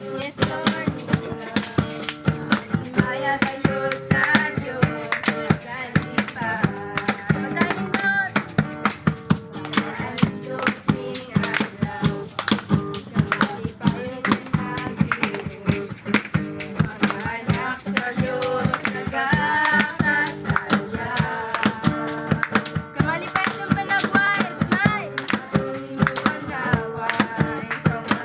Yes, Lord. Kaya kayo sa Diyos, nagalipa. Magaling, Lord. Maligobing araw, nagalipain ang hagis. Mga anak sa Diyos, nagkakasaya. Kamalipas ng panagway, may patuloy mo panaway. Sa mga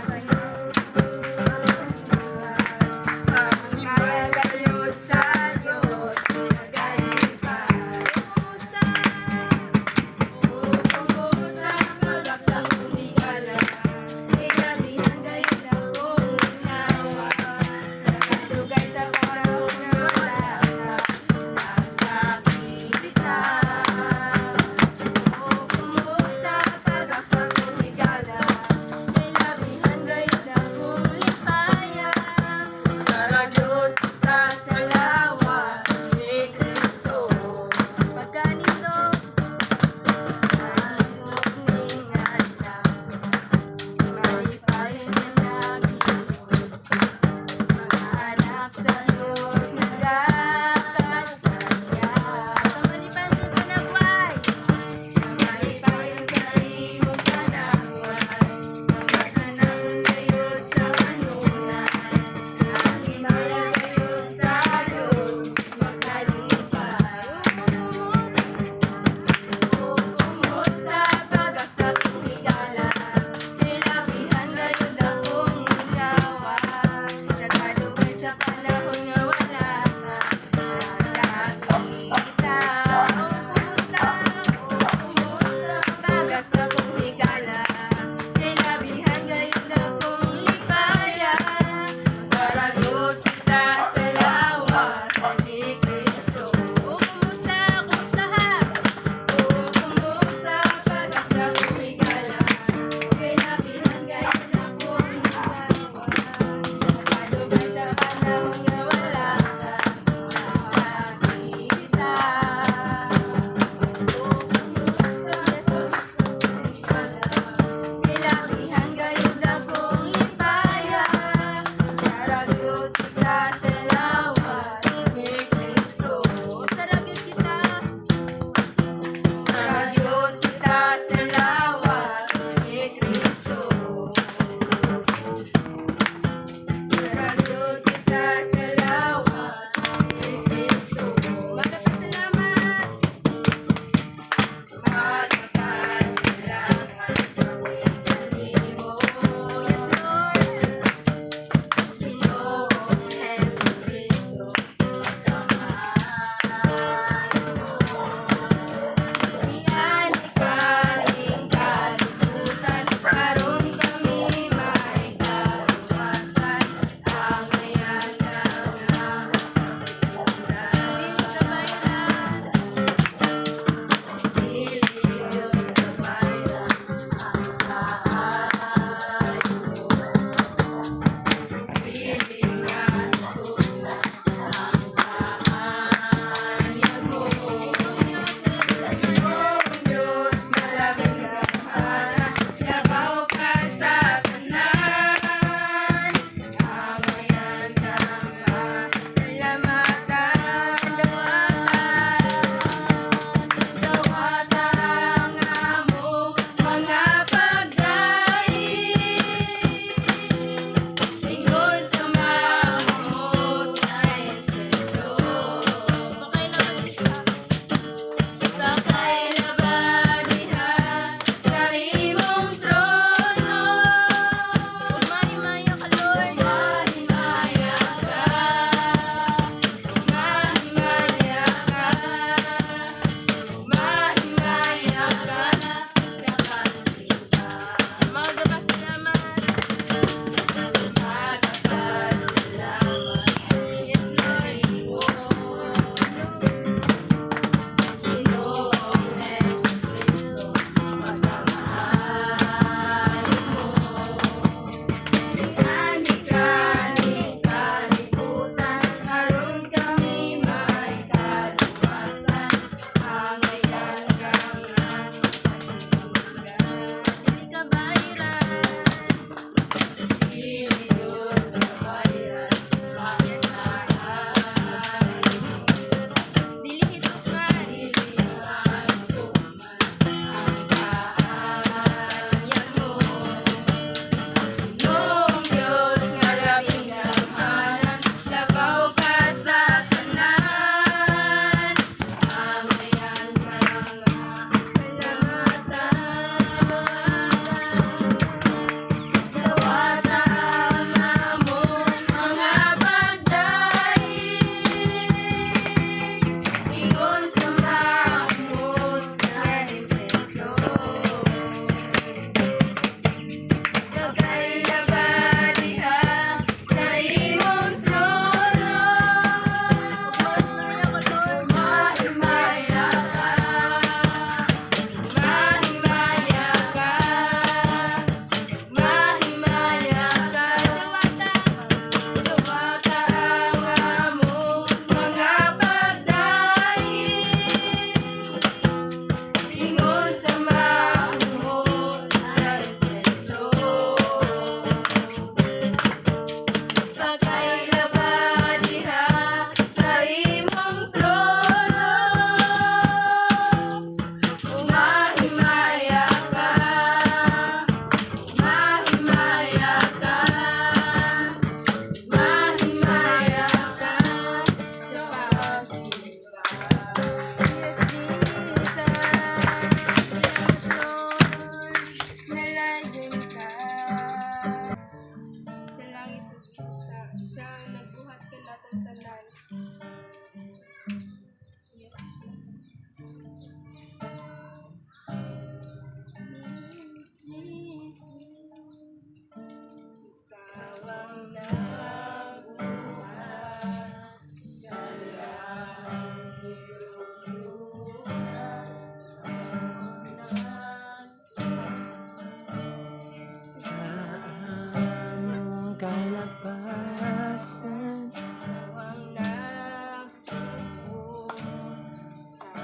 kalakasan, ikaw ang nagsuko sa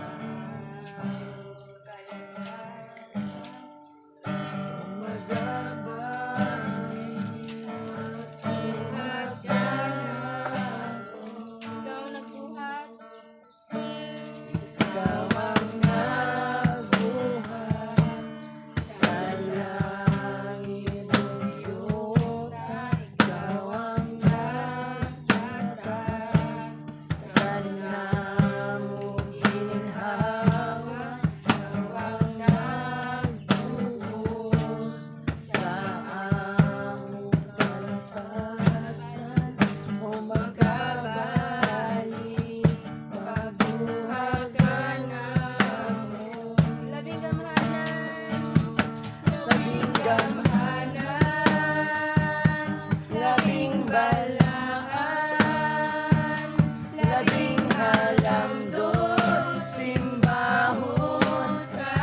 kalagayan. magabay, Buhat ka na ako. Ikaw nagbuhat. ikaw ang nabuhay sa langit ng yuta, ikaw ang nagtatas sa namong ginhawa, ikaw ang nagtubos sa among kalampasan, o magabalik pagbuhat ka namo. Labing gamhanan. Labing gamhanan, labing balaan, labing halamdon, simbahon ka.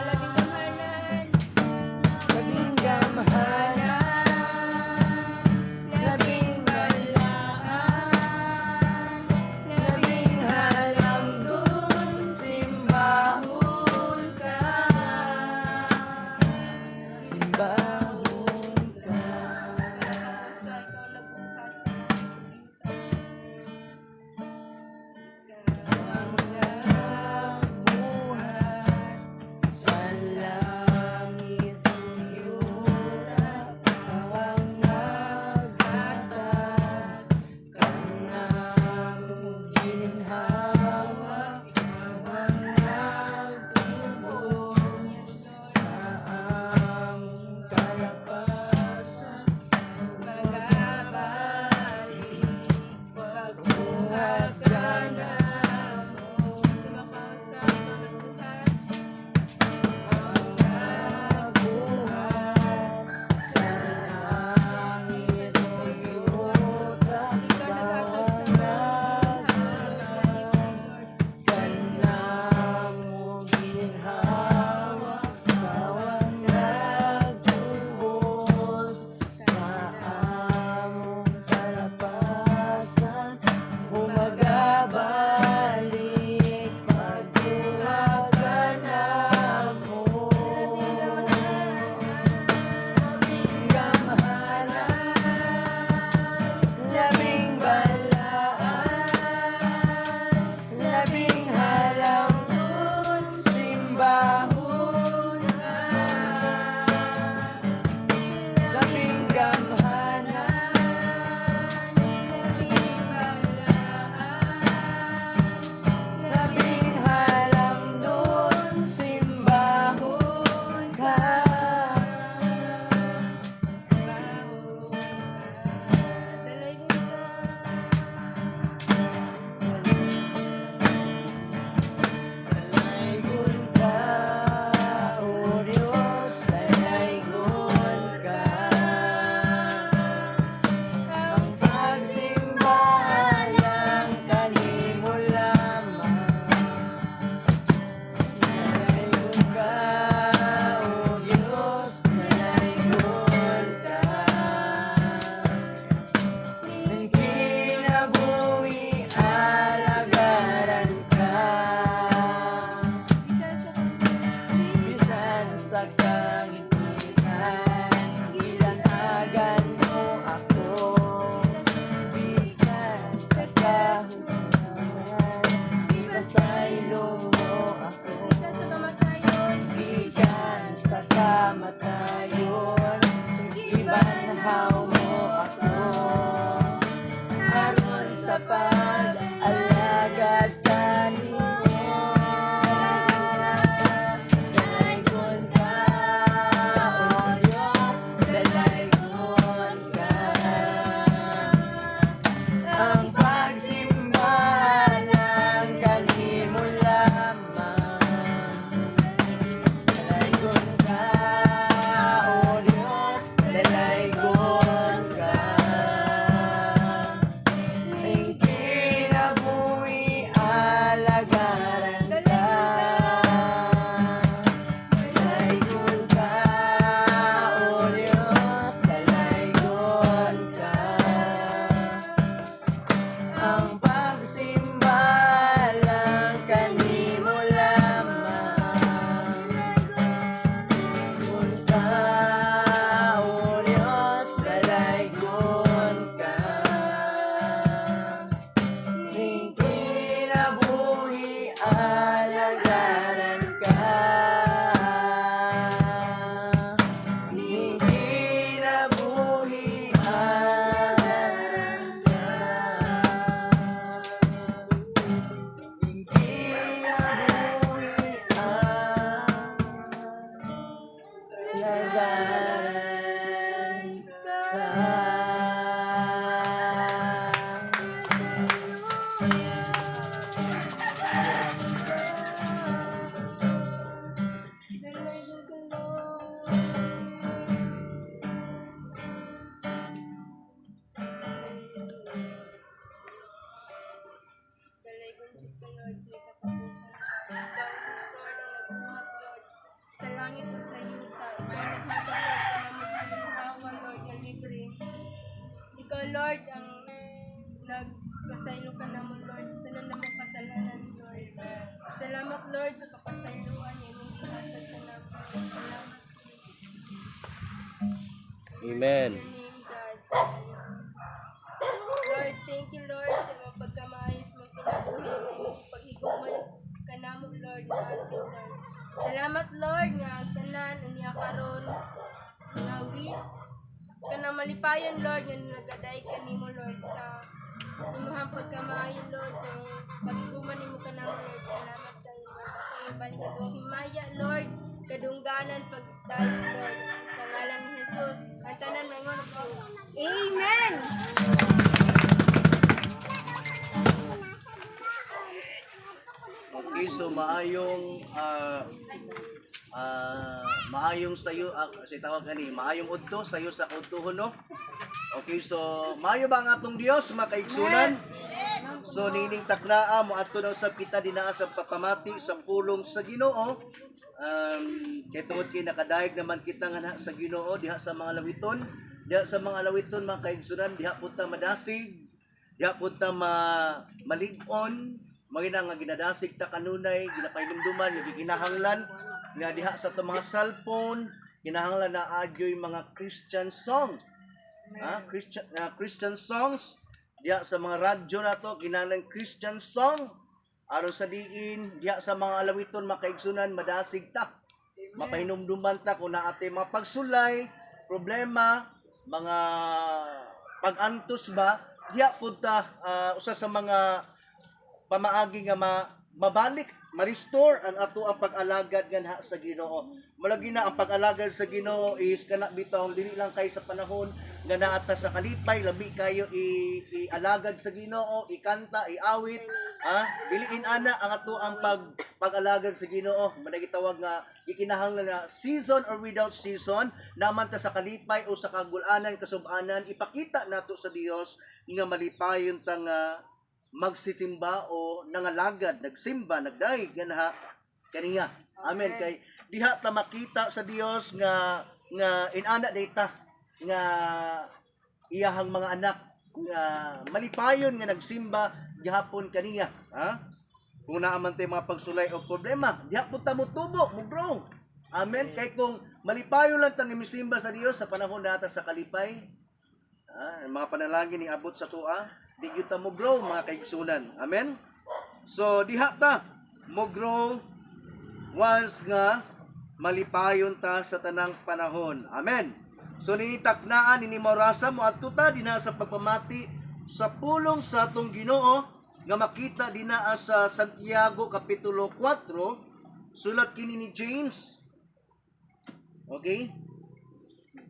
Labing gamhanan. Labing gamhanan, labing balaan, labing halamdon, simbahon ka. Simbahon ka. Sa ikaw nagbuhat. ikaw Lord ang nagpasaylo ka namon Lord sa tanan namong kasalanan Lord. Salamat Lord sa kapasayloan niyo mong gihatag ka namin. Salamat Amen. in your name God. Lord, thank you Lord sa mga pagkamaayos mong kinabuhi ngayong paghigugma ka namo Lord nga ating Lord. Salamat Lord nga ang tanan unya karon nga week kanang malipayon Lord nga nagaday kanimo Lord sa imuhang pagkamaayo Lord sa paghigugma nimo kanamo Lord. Salamat kayo Lord. Kay balik adong himaya Lord kadungganan pagdayon Lord sa ngalan ni Jesus. Ang tanan mangon po. Amen. Okay, so maayong sayo si tawag ani, maayong udto sayo sa udtohon no. Okay, so maayo ba ang atong Dios mga kaigsunan? So nining taknaa mo adto na usab kita dinaa sa papamati sa pulong sa Ginoo. Kay tungod kay nakadayeg naman kita nga sa Ginoo diha sa mga lawiton. Diha sa mga lawiton mga kaigsunan, diha punta madasig, diha punta malig-on, mga nga ginadasig ta kanunay, ginapahinumduman, giginahanglan nga diha sa to mga cellphone, kinahanglan na adyoy mga Christian song. Christian songs diha sa mga radyo nato kinahanglan Christian song. Aron sa diin diha sa mga alawiton makaigsunan madasig ta. Mapahinumduman ta kung naate mga pagsulay, problema, mga pag-antos ba, diha pud ta usa sa mga pamaagi nga mabalik, ma-restore ang ato ang pag-alagad nga sa Ginoo. Malagi na ang pag-alagad sa Ginoo is kana bitaw dili lang kay sa panahon nga naata sa kalipay, labi kayo i-alagad sa Ginoo, ikanta, iawit, diliin ana ang ato ang pag-alagad sa Ginoo. Managitawag nga gikinahanglan na season or without season, naman ta sa kalipay o sa kagulanan, kasub-anan, ipakita nato sa Dios nga malipayon ta nga magsisimba o nangalagad, nagsimba, nagdaig nga kaniya. Amen. Kay diha ta makita sa Dios nga inana data nga iyahang mga anak nga malipayon nga nagsimba gihapon kaniya. Kung naaman tay mga pagsulay o problema, diha pud ta mo tubo, mo grow. Amen. Kay kung malipayon lang ta nga misimba sa Dios sa panahon nata sa kalipay, mga panalangin ni abot sa tua, di gyud ta mo grow mga kaigsunan. Amen. So diha ta mo grow once nga malipayon ta sa tanang panahon. Amen. So ninitaknaan ni Morasa mo adto ta dinaa sa pagpamati sa pulong sa atong Ginoo nga makita dinaa sa Santiago kapitulo 4 sulat kini ni James. Okay?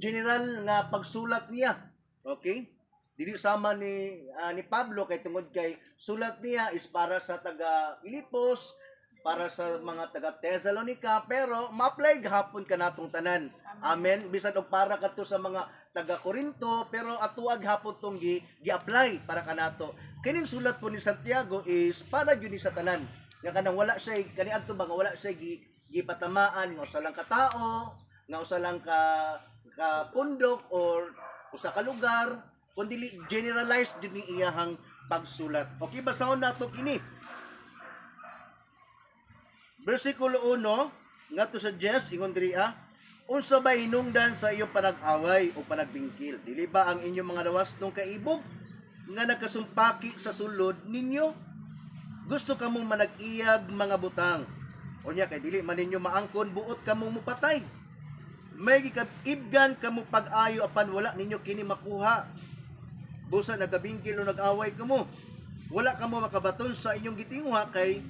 General nga pagsulat niya. Okay? Dili sama ni Pablo kay tungod kay sulat niya is para sa taga Filipos, para sa mga taga Thessalonica, pero ma-apply gahapon ka natong tanan. Amen. Bisan og para kadto sa mga taga Corinto, pero atuag hapon tong gi-apply para kanato. Kining sulat po ni Santiago is para gyud sa tanan. Nga kanang wala siya kaniadto ba nga wala siya gipatamaan nga usa lang ka tao, nga usa lang ka pundok or usa ka lugar, kundi generalized din ni iyahang pagsulat. Okay, basahon nato kini. Versikulo 1 ngadto sa 10 ingon diri unsa ba hinungdan sa iyong panag-away o panagbingkil? Dili ba ang inyong mga lawas nung kaibog nga nagkasumpaki sa sulod ninyo? Gusto kamo manag-iyag mga butang. Unya kay dili man ninyo maangkon buot kamo mupatay. May gikab-ibgan kamo pag-ayo apan wala ninyo kini makuha. Busa nagkabingkil o nag-away kamo. Wala kamo makabaton sa inyong gitinguha kay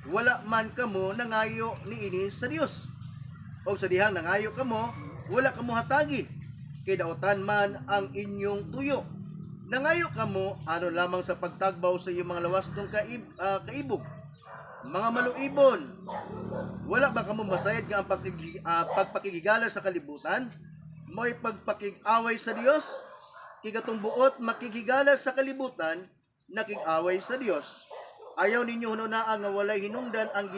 wala man kamo nangayo niini sa Dios. O sa dihang nangayo kamo, wala kamo hatagi. Kay daotan man ang inyong tuyo. Nangayo kamo ano lamang sa pagtagbaw sa iyong mga lawas ng kaibog. Mga maluibon, wala ba kamo masayad nga ang pagpakigigala sa kalibutan? Mo'y pagpakig-away sa Dios? Kigatong buot makikigala sa kalibutan, nakig-away sa Dios. Ayaw ninyo hununaa nga walay hinungdan ang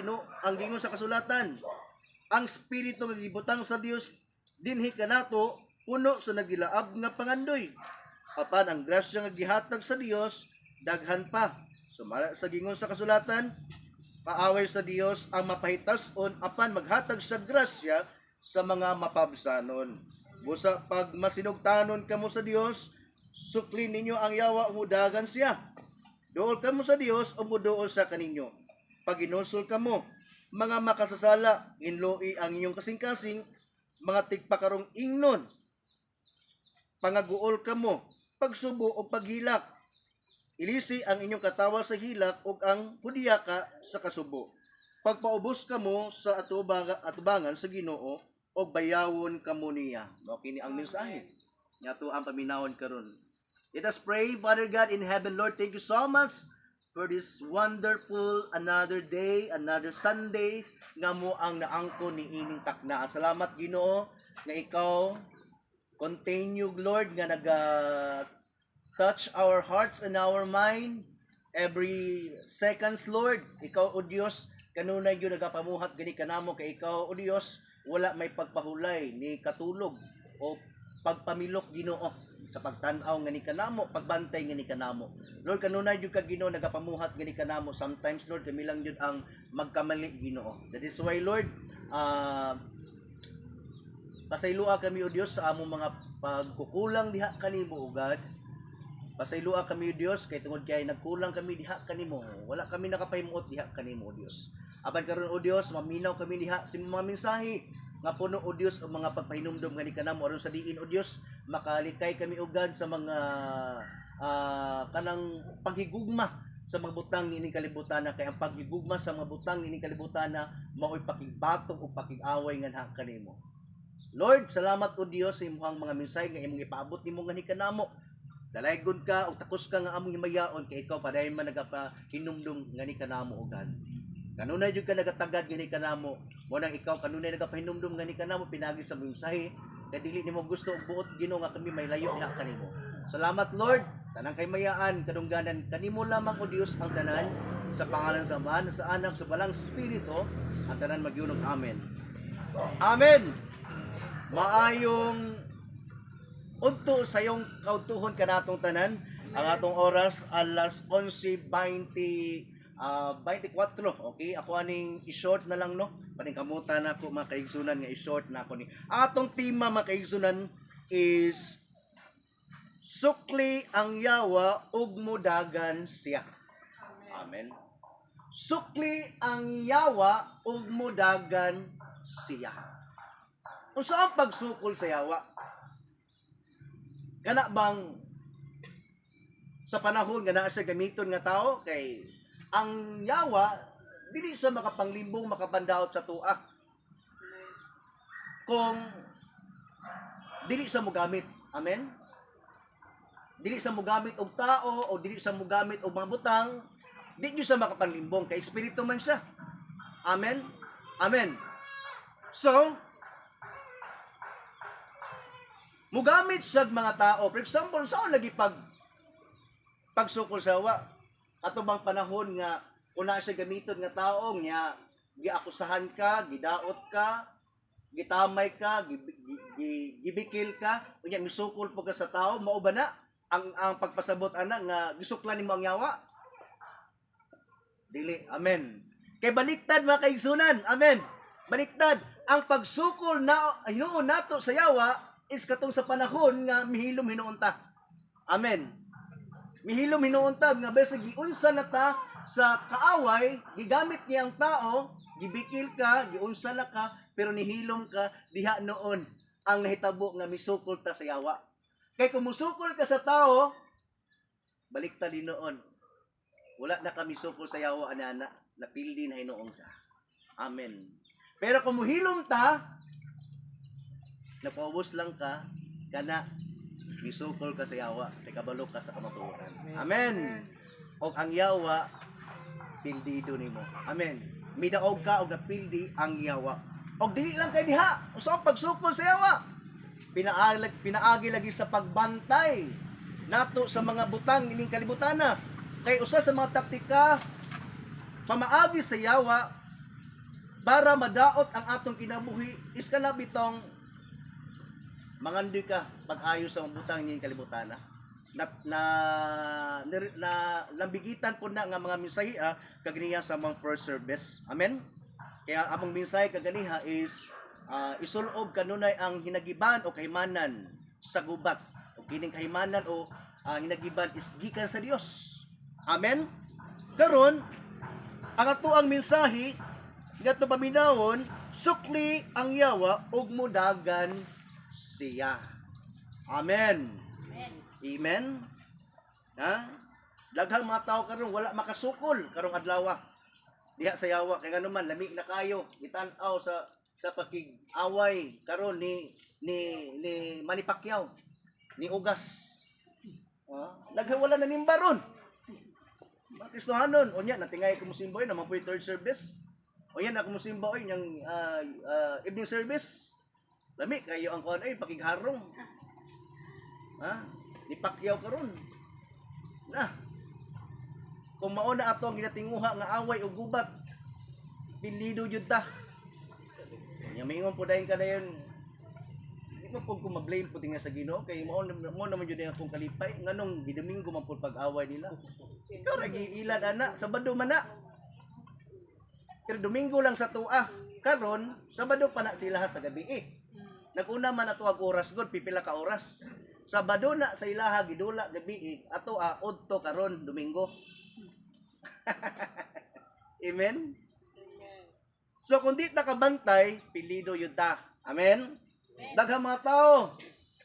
gingon sa kasulatan. Ang espiritu nga gibutang sa Dios dinhi kanato puno sa nagilaab nga pangandoy. apan ang grasya nga gihatag sa Dios daghan pa. Sumala sa gingon sa kasulatan, paaway sa Dios ang mapahitas-on apan maghatag sa grasya sa mga mapabsanon. Busa pag masinugtanon kamo sa Dios, suklin ninyo ang yawa umudagan siya. Duol kamo sa Dios o muduol sa kaninyo. Pag inusol kamo, mga makasasala, inloi ang inyong kasing-kasing, mga tigpakarong ingnon. Pangaguol kamo, pagsubo o paghilak. Ilisi ang inyong katawa sa hilak ug ang pudiyaka sa kasubo. Pagpaubos kamo sa atubangan sa Ginoo og bayawon kamo niya. Mao kini ang mensahe. Yato ang paminawon karon. Let us pray. Father God in heaven, Lord, thank you so much for this wonderful another day, another Sunday nga mo ang naangko ni ining takna. Salamat Ginoo nga ikaw continue, Lord, nga touch our hearts and our mind every seconds, Lord. Ikaw, O Dios, kanunay yun nagapamuhat gani kanamo kay ikaw, O Dios, wala may pagpahulay ni katulog o pagpamilok Ginoo sa pagtan-aw nga ni kanamo, pagbantay nga ni kanamo. Lord, kanunay yun ka Ginoo nagapamuhat gani kanamo. Sometimes, Lord, kami lang yun ang magkamali Ginoo. That is why, Lord, pasaylua kami, O Dios, sa among mga pagkukulang diha kanimo, O God. Pasaylua kami, O Dios, kay tungod kay nagkulang kami diha kanimo. Wala kami nakapahimuot diha kanimo, O Dios. Apan karon, O Dios, maminaw kami diha sa mga mensahe nga puno, O Dios, o mga pagpahinumdum nga ni kanamo aron sa diin, O Dios, makalikay kami, O God, sa mga kanang paghigugma sa mga butang ining kalibutan. Kay ang paghigugma sa mga butang ining kalibutan mao'y pakigbatong o pakig-away nga diha kanimo. Lord, salamat, O Dios, sa imong mga mensahe nga imong ipaabot nimo nga ni kanamo. Dalaygon ka o takos ka nga among himayaon kay ikaw padayon man nagapahinumdum nga ni kanamo, O God. Kanunay jud ka nagatagad nga ni kanamo. Mo nang ikaw kanunay nagapahinumdum nga ni kanamo pinagi sa mensahe kay dili nimo gusto og buot Ginoo nga kami may layo diha kanimo. Salamat, Lord. Tanang kay mayaan kadungganan kanimo lamang, O Dios, ang tanan sa pangalan sa Ama, sa Anak, sa Balang Espiritu, ang tanan magyunog. Amen. Amen. Maayong unto sa iyong kautuhon kanatong tanan. Ang atong oras alas 11:24. Okay, ako aning i-short na lang, no. Paningkamutan nako mga kaigsunan nga i-short na ako ni. Atong tema mga kaigsunan is sukli ang yawa ug mudagan siya. Amen. Sukli ang yawa ug mudagan siya. Unsa ang pagsukol sa yawa? Kana bang sa panahon nga naa siya gamiton nga tao kay ang yawa dili sa makapanglimbong makapandaot sa tuak kung dili sa mogamit. Amen. Dili sa mogamit og tao o dili sa mogamit og mga butang, di sa makapanlimbong kay espiritu man siya. Amen. Amen. So mugamit sa mga tao. For example, saan lagi pagsukol sa yawa? Ato bang panahon nga una siya gamiton nga tao nga giakusahan ka, gidaot ka, gitamay ka, gibikil ka, unya misukol po ka sa tao, mao ba na ang pagpasabot ana nga gisuklan nimo ang yawa? Dili. Amen. Kay baliktad mga kaigsunan. Amen. Baliktad. Ang pagsukol na hinuon nato sa yawa is katong sa panahon nga mihilom hinuunta. Amen. Mihilom hinuunta nga basta giunsa na ta sa kaaway, gigamit niya ang tao, gibikil ka, giunsa na ka, pero nihilom ka diha noon ang nahitabo nga misukol ta sa yawa. Kay kung musukol ka sa tao, baliktad din noon. Wala na ka misukol sa yawa anana, napildi na hinuon ka. Amen. Pero kung muhilom ta, napaubos lang ka, kana, misukol ka sa yawa, kabalo ka sa kamatuoran. Amen. O ang yawa, pildido nimo. Amen. Midaog ka o napildi ang yawa. O dili lang kay diha, usa ang pagsukol sa yawa. Pinaagi lagi sa pagbantay nato sa mga butang ining kalibutana. Kay usa sa mga taktika pamaagi sa yawa para madaot ang atong kinabuhi is kana bitong mangandoy ka pag-ayo sa butang ining kalibutana. na lambigitan po na nga mga mensahe kagniya sa mga first service. Amen. Kaya among mensahe kaganiha is isulob kanunay ang hinagiban o kahimanan sa gubat. O kining kahimanan o hinagiban is gikan sa Dios. Amen. Karon ang ato ang mensahe ngadto paminawon, sukli ang yawa ug mudagan siya. Amen. Amen. Ha? Daghang mga tao karon wala makasukol karong adlaw. Diha sa yawa kay ngano man lamig na kayo gitan-aw sa pakig-away karon ni Manny Pacquiao, ni Ugas. Naghawala na nimba ron. Makistuhanon unya natingay ko musimboy naman po third service. O yan ako musimboy yang evening service. Lami kayo ang kuan ay pakigharong. Ni Pacquiao karon. Kung mao na ato ang ginatinguha nga away o gubat, pilido jud ta. Nya mingon po dayon kadayon. Di mo po ko ma-blame po tinga sa Ginoo kay mao naman jud akong kalipay nganong gidomingo man po pag-away nila. Ikaw ra giilad ana Sabado man na. Pero Domingo lang sa tua. Karon Sabado pa na sila sa gabi. Naguna man ato ag oras god pipila ka oras. Sabado na sa ilaha gidula gabi ato udto karon Domingo. Amen. So kung di nakabantay, pilido yun ta. Amen. Daghang mga tao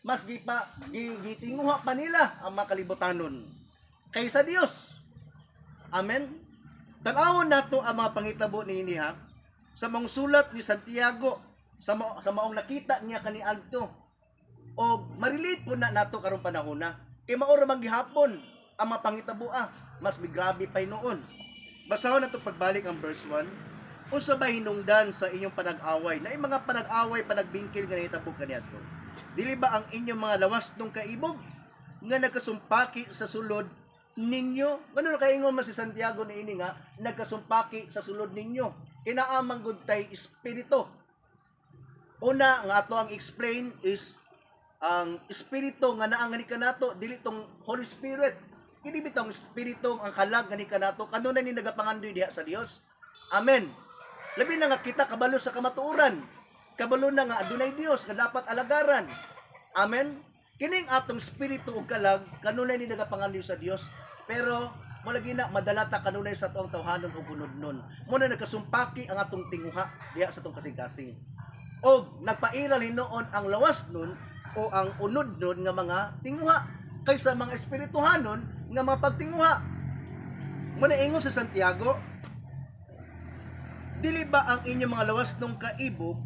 mas gitinguha pa nila ang mga kalibutanon kaysa Dios. Amen. Tan-awon nato ang mga pangitabo niini sa mga sulat ni Santiago sa maong nakita niya kaniadto. O marilit po na nato karong panahon na. Kay mao ra man gihapon ang mga pangitabo mas bigrabe pa noon. Basahon nato pagbalik ang verse 1. Unsa ba hinungdan sa inyong panag-away? Na mga panag-away panagbingkil nga nahitabo kaniadto. Dili ba ang inyong mga lawas nung kaibog nga nagkasumpaki sa sulod ninyo? Ganun kaingon mas si Santiago ni ini nga nagkasumpaki sa sulod ninyo. Kinaamang gud tay espiritu. Una nga ato ang explain is ang espiritu nga naa nga ni kanato dili tong Holy Spirit. Kini bitong espiritu ang kalag nga ni kanato kanunay ni nagapangandoy diha sa Dios. Amen. Labi na nga kita kabalo sa kamatuoran. Kabalo na nga adunay Dios nga dapat alagaran. Amen. Kining atong espiritu ug kalag kanunay ni nagapangandoy sa Dios. Pero mo lagi na madalata kanunay sa atong tawhanon ug unodnon. Mo na nagkasumpaki ang atong tinguha diha sa atong kasing-kasing. Og nagpairal hinoon ang lawas nun o ang unod nun nga mga tinguha kaysa mga espirituhanon nga mga pagtinguha. Muna ingon sa Santiago, dili ba ang inyong mga lawas nung kaibog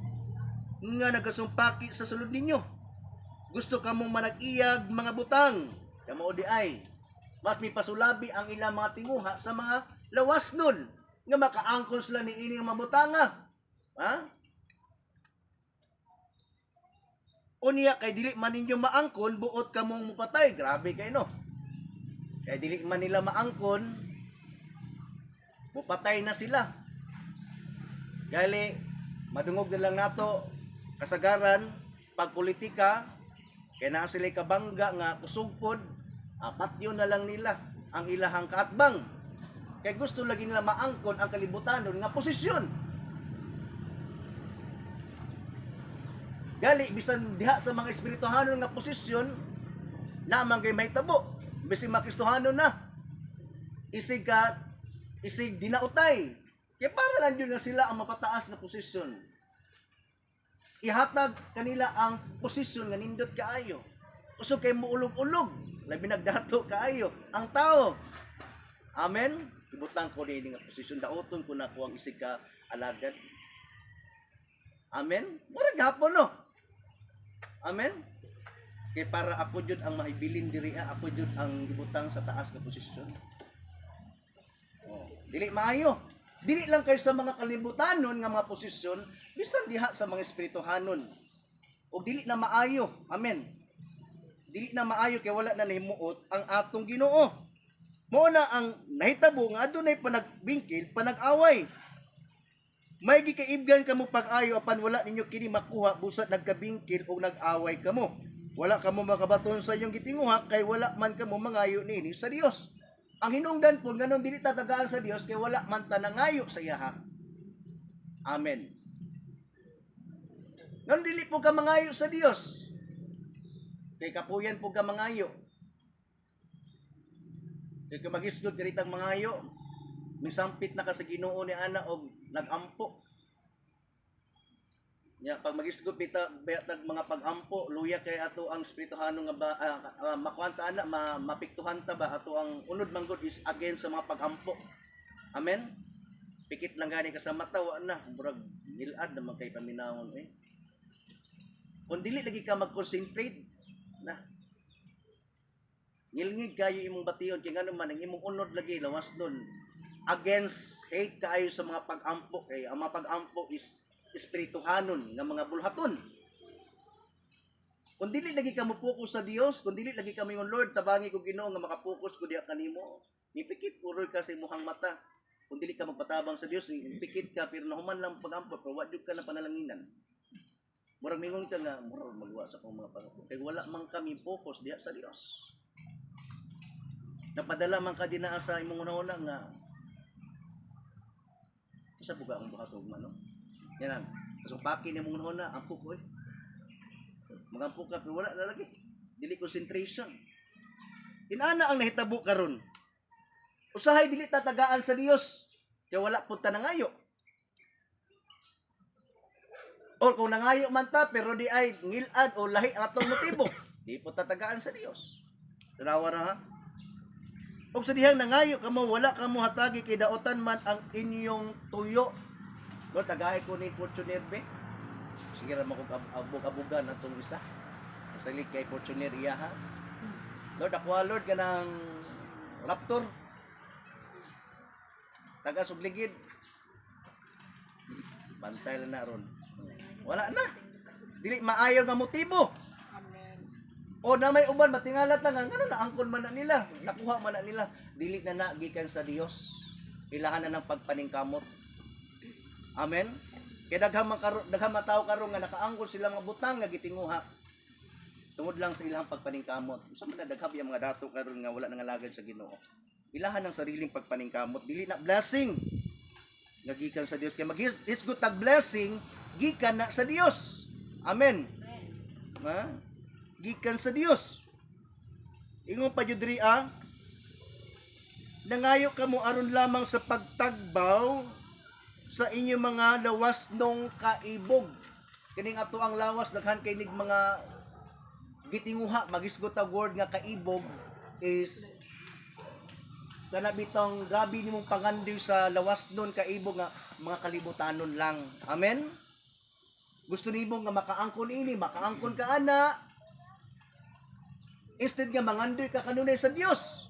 nga nagasumpaki sa sulod ninyo? Gusto kamong manag-iyag mga butang, kamo di ay mas mipasulabi ang ilang mga tinguha sa mga lawas nun nga makaangkon sila ni ining mga butanga. Unya kay dili man ninyo maangkon buot kamong mupatay. Grabe kay no. Kay dili man nila maangkon mupatay na sila. Gali madungog na lang nato kasagaran pagpolitika kay naa sila kabangga nga kusugpod patyo na lang nila ang ilahang kaatbang. Kay gusto lagi nila maangkon ang kalibutanon nga posisyon. Gali bisan diha sa mga espirituhanon nga posisyon na manggay mahitabo bisan makistuhanon na isig dinautay kaya para lang yun nga sila ang mapataas na posisyon. Ihatag kanila ang posisyon nga nindot kaayo. Usog kay muulog-ulog labi nagdato kaayo ang tao. Amen. Ibutang ko ni nga posisyon daoton ko na ko ang isig ka alagad. Amen. Murag hapon no. Amen. Kay para ako jud ang mahibilin diri ako jud ang gibutang sa taas nga posisyon. Dili maayo. Dili lang kay sa mga kalibutanon nga mga posisyon, bisan diha sa mga espirituhanon. O dili na maayo. Amen. Dili na maayo kay wala na nahimuot ang atong Ginoo. Mao na ang nahitabo nga adunay panagbingkil, panag-away. May gikaibgan kamo pag-ayo apan wala ninyo kini makuha busat nagkabingkil o nag-away kamo. Wala ka mo makabaton sa iyong gitinguha kay wala man ka mo mangayo niini sa Dios. Ang hinungdan po ganon dili tatagaan sa Dios kay wala man ta nangayo sa iya. Amen. Ngan dili po ka mangayo sa Dios. Kay kapuyan po ka mangayo. Kay magisgod karitang mangayo, misampit na ka sa Ginoo ni ana og nagampo. Ya pag magisgod pita betag mga pagampo, luya kay ato ang espirituhano nga ba makuanta ana mapiktuhan ta ba ato ang unod manggod is against sa mga pagampo. Amen. Pikit lang gani ka sa mata wa na murag nilad naman kay paminawon Kung dili lagi ka mag-concentrate na ngilngig kayo imong bation kay ngano man ang imong unod lagi lawas doon against hate kaayo sa mga pagampo kay ang mga pagampo is espirituhanon nga mga bulhaton. Kung dili lagi ka mo focus sa Dios, kung dili lagi ka mingon Lord tabangi ko Ginoo nga maka-focus ko diha kanimo, nipikit puro ka sa imong mata. Kung dili ka magpatabang sa Dios, nipikit ka pero nahuman lang pagampo pero wa jud ka na panalanginan. Murag mingon ka nga murag magwa sa akong mga pagampo kay wala man kami focus diha sa Dios. Napadala man ka dinaa sa imong una nga isa po ka ang buhatog man, no? Yan ang paki ni mong una, ampo ko Magampo ka, pero wala na lagi. Dili concentration. Inana ang nahitabo karon. Usahay dili tatagaan sa Dios. Kaya wala po ta nangayo. O kung nangayo man ta, pero di ay ngilad o lahi ang atong motibo. Di po tatagaan sa Dios. Tanawa na ha? O sa dihang nangayo ka mo, wala ka mo hatagi kay daotan man ang inyong tuyo. Lord, tagay ko ni Fortuner be. Sige ra mo kog abog-abugan atong isa. Salig kay Fortuner iya ha. Lord, ako Lord kanang Raptor. Taga sugligid. Bantay lang na ron. Wala na. Dili maayo nga motibo. O na may uban matingalat lang ngano na angkon man na nila, nakuha man na nila, dili na gikan sa Dios. Ilahan na ng pagpaningkamot. Amen. Kaya daghang mataw karon nga nakaangkon sila mga butang nga gitinguha. Tungod lang sa ilang pagpaningkamot. Usa man na daghang mga dato karon nga wala nang alagad sa Ginoo. Ilahan ng sariling pagpaningkamot, dili na blessing nga gikan sa Dios. Kaya mag-isgot tag blessing gikan na sa Dios. Amen. Ha? Gikan sa Dios. Ingon pa jud diri nangayo kamo aron lamang sa pagtagbaw sa inyong mga lawas nung kaibog. Kining ato ang lawas daghan kay nig mga gitinguha magisgot ang word nga kaibog is kana bitong gabi nimong pangandiw sa lawas nun kaibog nga mga kalibutanon lang. Amen. Gusto nimo nga makaangkon ini, makaangkon ka ana. Instead nga mangandoy ka kanunay sa Dios.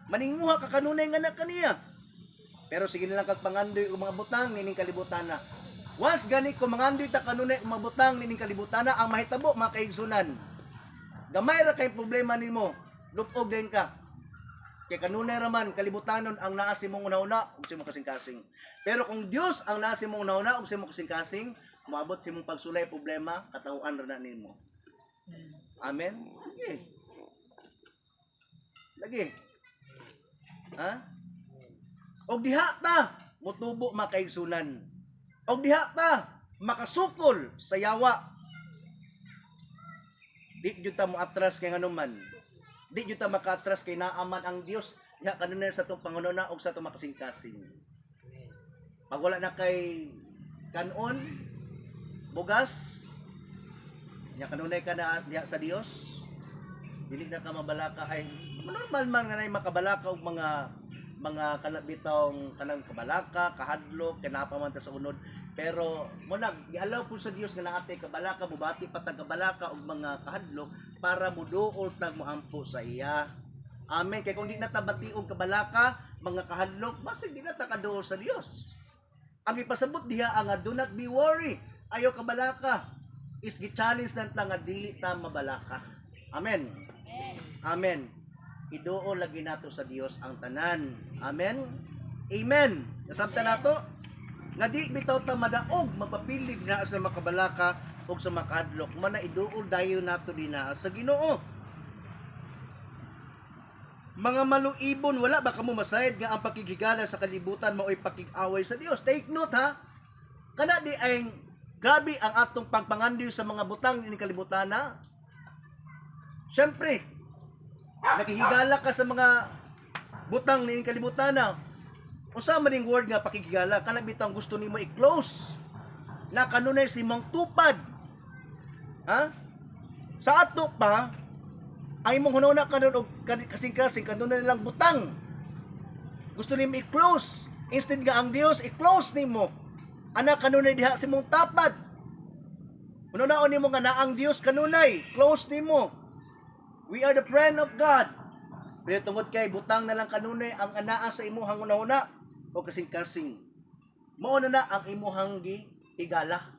Maninguha ka kanunay nga na kaniya. Pero sige na lang kag pangandoy og mga butang nining kalibutan na. Once gani ko mangandoy ta kanunay og mga butang nining kalibutan na ang mahitabo mga kaigsunan. Gamay ra kay problema nimo, lupog din ka. Kay kanunay ra man kalibutanon ang naa si mong una-una ug si mong kasing-kasing. Pero kung Dios ang naa si mong una-una ug si mong kasing-kasing, moabot si mong pagsulay problema, katawuan ra na nimo. Amen. Lagi. Ha? Og diha ta motubo makaigsunan. Og diha ta makasukol sa yawa. Di jud ta mo atras kay nganuman. Di jud ta makaatras kay naaman ang Dios diha kanunay sa tong pangununa og sa tong makasing-kasing. Pag wala na kay kanon bugas nya kanunay ka na diha sa Dios. Dili na ka mabalaka ay normal man nga nay makabalaka og mga kanabitong kanang kabalaka, kahadlok, kinapaman ta sa unod. Pero muna gialaw po sa Dios nga naatay kabalaka, bubati pa tag kabalaka og mga kahadlok para muduol tag moampo sa iya. Amen. Kay kung di na ta batiog kabalaka, mga kahadlok, basta di na ta kaduol sa Dios. Ang ipasabot diha ang do not be worry. Ayo kabalaka. Is gi-challenge nanta nga dili ta mabalaka. Amen. Amen. Iduo lagi nato sa Dios ang tanan. Amen. Amen. Nasabta nato nga di bitaw ta madaog mapapilig na sa makabalaka o sa makadlok man na iduol dayon nato dinaa sa Ginoo. Mga maluibon, wala ba kamo masayad nga ang pakigigala sa kalibutan mao'y pakig-away sa Dios? Take note ha. Kana di ay grabe ang atong pagpangandiw sa mga butang ni kalibutan na. Siyempre, nakihigala ka sa mga butang ni kalibutan na. Usa man ning word nga pakigigala, kana bitang gusto nimo i-close na kanunay si mong tupad. Ha? Sa ato pa, ay mong hunona kanon og kasing-kasing kanunay lang butang. Gusto nimo i-close. Instead nga ang Dios i-close nimo. Ana kanunay diha si mong tapad. Hunonaon nimo nga naang Dios kanunay, close nimo. We are the friend of God. Pero tungod kay butang na lang kanunay ang anaa sa imuhang una-una o kasing-kasing. Mao na ang imuhang higala.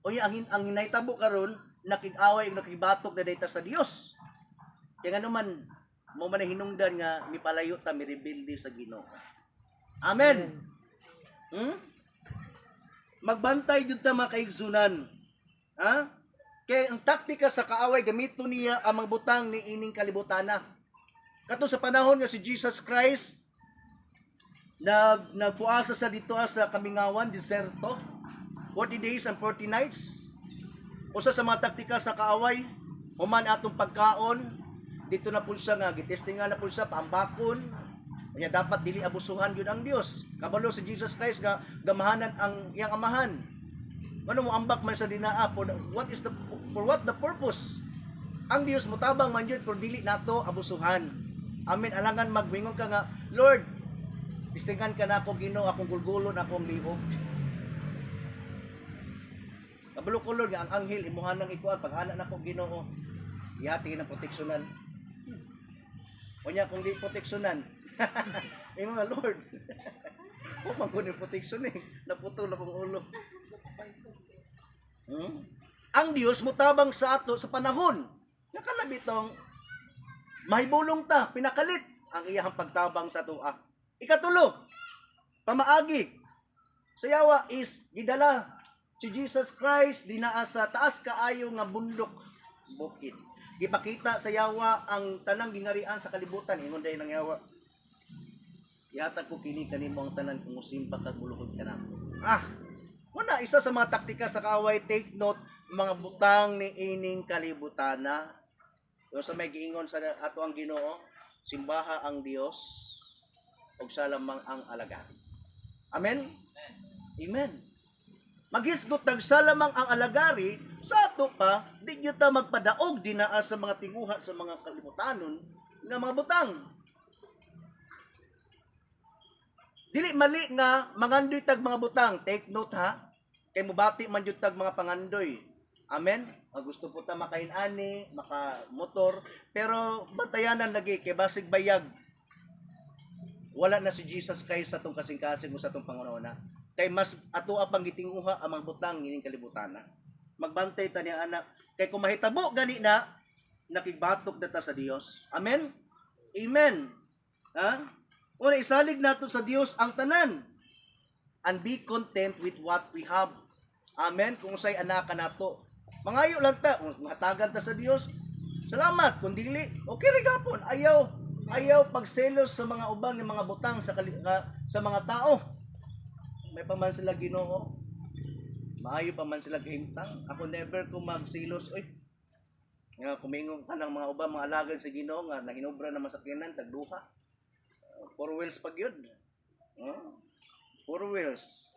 O ang hinaytabo karon nakig-away ug nakibatok na dayta sa Dios. Kaya nga naman, mo man hinungdan nga mipalayo ta mirebilde sa Ginoo. Amen. Magbantay jud ta mga kaigsunan. Ha? Kaya ang taktika sa kaaway gamito niya ang mga butang ni ining kalibutana. Kato sa panahon nga si Jesus Christ nagpuasa sa dito sa Kamingawan, deserto, 40 days and 40 nights. Usa sa mga taktika sa kaaway, human atong pagkaon, dito na po siya nga, gitestingan na po siya, paambakon, kaya dapat dili abusuhan yun ang Dios. Kabalo si Jesus Christ nga, gamahanan ang iyang amahan. Ano mo ambak man sa dinaa, for what the purpose? Ang Dios mutabang man yun, pero dili nato abusuhan. Amen, alangan magwingon ka nga, Lord, tistingan ka na ako Ginoo, akong gulgulon, akong liog. Kabalo ko Lord, ang anghel, imuhan ng ikuan, paghana na ako Ginoo, ihati ng proteksyonan. Kunya kung di proteksyonan, yung mga Lord, kung magkunin proteksyon naputol akong ulo. Ang Diyos mutabang sa ato sa panahon, nakalabitong, mahibulong ta, pinakalit ang iyang pagtabang sa tuwa. Ikatulo, pamaagi. Sayawa is gidala si Jesus Christ dinaa sa taas kaayo nga bundok bukid. Gipakita sa yawa ang tanang gingarian sa kalibutan ingon day nang yawa. Yatag ko kini kanimo ang tanan kung musimba kag muluhod ka na. Wala isa sa mga taktika sa kaaway, take note mga butang ni ining kalibutana. So sa may giingon sa ato ang Ginoo, simbaha ang Dios ug sa lamang ang alagari. Amen. Amen. Maghisgot sa lamang ang alagari, sa ato pa, di nyo ta magpadaog dinaa sa mga tinguha sa mga kalibutanon nga mga butang. Dili mali nga mangandoy tag mga butang. Take note ha. Kay mubati man jud tag mga pangandoy. Amen. Gusto po ta makain-ani, maka-motor, pero batayanan lagi kay basig bayag. Wala na si Jesus Christ sa tong kasing-kasing o sa tong pangunahuna. Kay mas ato pang gitinguha ang mga butang ining kalibutana. Magbantay ta niya anak. Kay kung mahitabo gani na nakigbatok data sa Dios. Amen. Amen. Ha? Una isalig nato sa Dios ang tanan and be content with what we have. Amen. Kung say anak nato, mangayo lang ta, matagan ta sa Dios. Salamat kung dili. Okay ra gapon. Ayaw pagselos sa mga ubang ng mga butang sa mga tao. May paman sila Ginoo. Maayo pa man sila kahimtang. Ako never ko magsilos. Oy. Nga kumingong ka ng mga ubang mga alagad sa Ginoo nga nahinobra na masakyanan tagduha. 4 wheels pag yun. 4 wheels.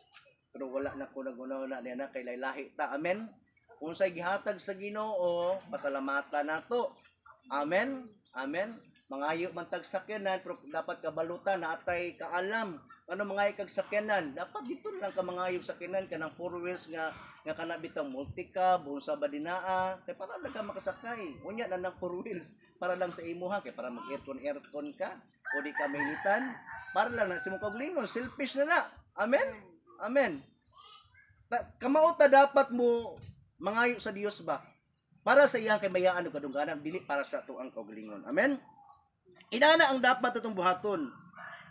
Pero wala na ko naguna-una niya na kay lahi ta. Amen. Kung sa'y gihatag sa Ginoo, pasalamatan nato. Amen. Amen. Mangayo man tag sakyanan, pero dapat kabalutan na atay kaalam. Ano mangayo kag sakyanan? Dapat dito lang ka mangayo sakyanan kanang 4 wheels nga kana bitang multicab, unsa ba dinaa, kay para lang ka makasakay. Unya na ng 4 wheels para lang sa imuha kay para mag-aircon ka o di ka mainitan. Para lang na simo kog lingon, selfish na. Amen. Amen. Kamao ta dapat mo mangayo sa Dios ba? Para sa iyang kamayaan ug kadungganan, dili para sa tuang kaugalingon. Amen. Inana ang dapat atong buhaton.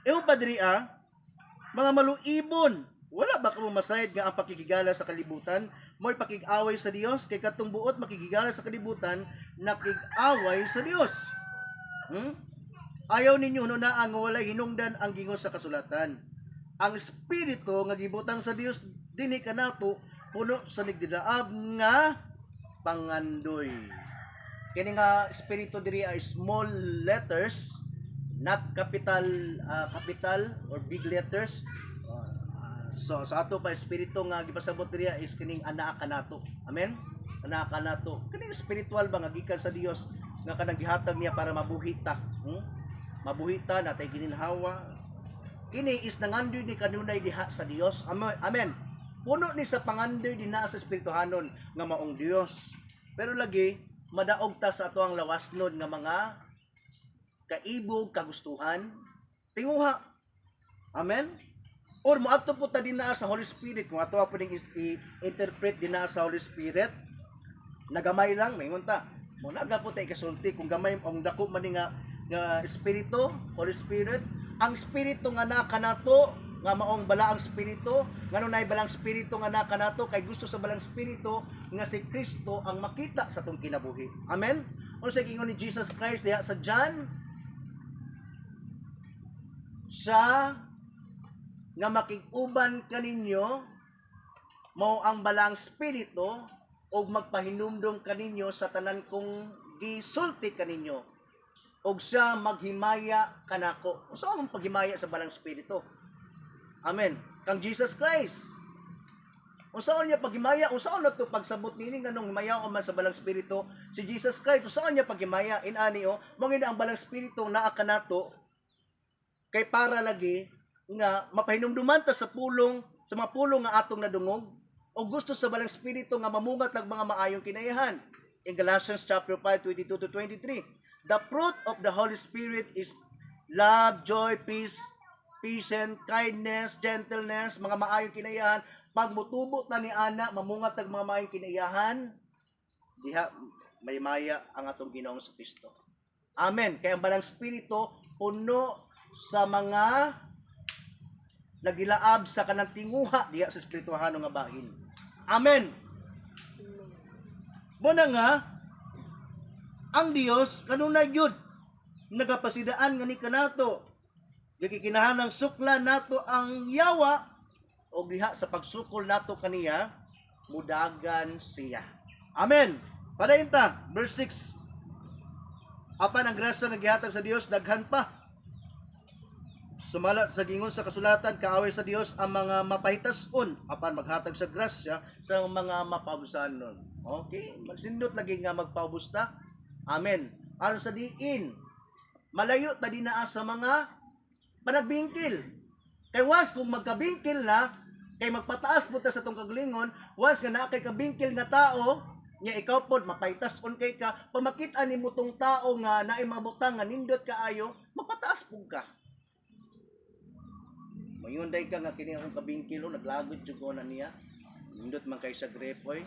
Ew padri mga maluibon, Wala ba kamo masayad nga ang pakikigala sa kalibutan mo'y pakig-away sa Dios kay katong buot makikigala sa kalibutan nakig-away sa Dios. Ayaw ninyo hununaan nga walay hinungdan ang gingos sa kasulatan. Ang espiritu nga gibutang sa Dios dinhi kanato puno sa nagdidaab nga pangandoy. Kini nga espiritu diri ay small letters, not capital or big letters. So sa ato pa espiritu nga gipasabot diri is kining anaa kanato. Amen. Anaa kanato. Kining spiritual ba nga gikan sa Dios nga kanang gihatag niya para mabuhi ta. Mabuhi ta natay gininhawa. Kini is nangandoy ni kanunay diha sa Dios. Amen. Puno ni sa pangandoy dinha sa espirituhanon nga maong Dios. Pero lagi madaog ta sa ato ang lawasnon nga mga kaibog kagustuhan tinguha. Amen. Or moadto po ta dinha sa Holy Spirit kung ato pwedeng i-interpret dinha sa Holy Spirit. Nagamay lang maingon ta. Mo naga po ta ikasulti kung gamay ang dako man nga espiritu, Holy Spirit, ang espiritu nga naka nato nga maong balaang espiritu, ngano nay balang espiritu nga naka nato kay gusto sa balang espiritu nga si Kristo ang makita sa tong kinabuhi. Amen. Unsa gingon ni Jesus Christ diha sa John siya nga makig-uban kaninyo mao ang balang espiritu o magpahinumdum kaninyo sa tanan kong gisulti kaninyo og siya maghimaya kanako. Usa ang paghimaya sa balang espiritu? Amen. Kang Jesus Christ. Unsaon niya paghimaya? Unsaon nato pagsabot nini nganong himayaon man sa balang espiritu si Jesus Christ? Unsaon niya paghimaya? Inani mo ngin ang balang espiritu naa kanato kay para lagi nga mapahinumduman ta sa mga pulong nga atong nadungog o gusto sa balang espiritu nga mamungat lang mga maayong kinayahan. In Galatians chapter 5, 22 to 23, the fruit of the Holy Spirit is love, joy, peace, patience, kindness, gentleness, mga maayong kinayahan. Pag mutubo ta ni ana, mamungat ang mga maayong kinayahan, diha may maya ang atong Ginoong Kristo. Amen. Kaya ang balang espiritu puno sa mga nagilaab sa kanang tinguha diha sa espirituhano nga bahin. Amen. Muna nga ang Dios kanunay gyud nagapasidaan nga ni kanato gikinahanglang sukla nato ang yawa o diha sa pagsukol nato kaniya mudagan siya. Amen. Padayon ta verse 6. Apan ang grasya nga gihatag sa Dios daghan pa. Sumalat sa gingon sa kasulatan, kaaway sa Dios ang mga mapahitason apan maghatag sa grasya sa mga mapaubusanon. Okay? Magsindot lagi nga magpaubusta. Amen. Aron sa diin, malayo ta dinaa sa mga panagbingkil. Kay was kung magkabingkil na, kay magpataas po ta sa tong kagalingon, was nga naa kay kabingkil nga tao, nya ikaw pod mapahitason kay ka, pamakita nimo tong tao nga naay mabutang nga nindot kaayo, mapataas pug ka. Mayunday ka nga kini akong kabingkilo, naglagod jud ko na niya. Nindot man kay sa grepoy.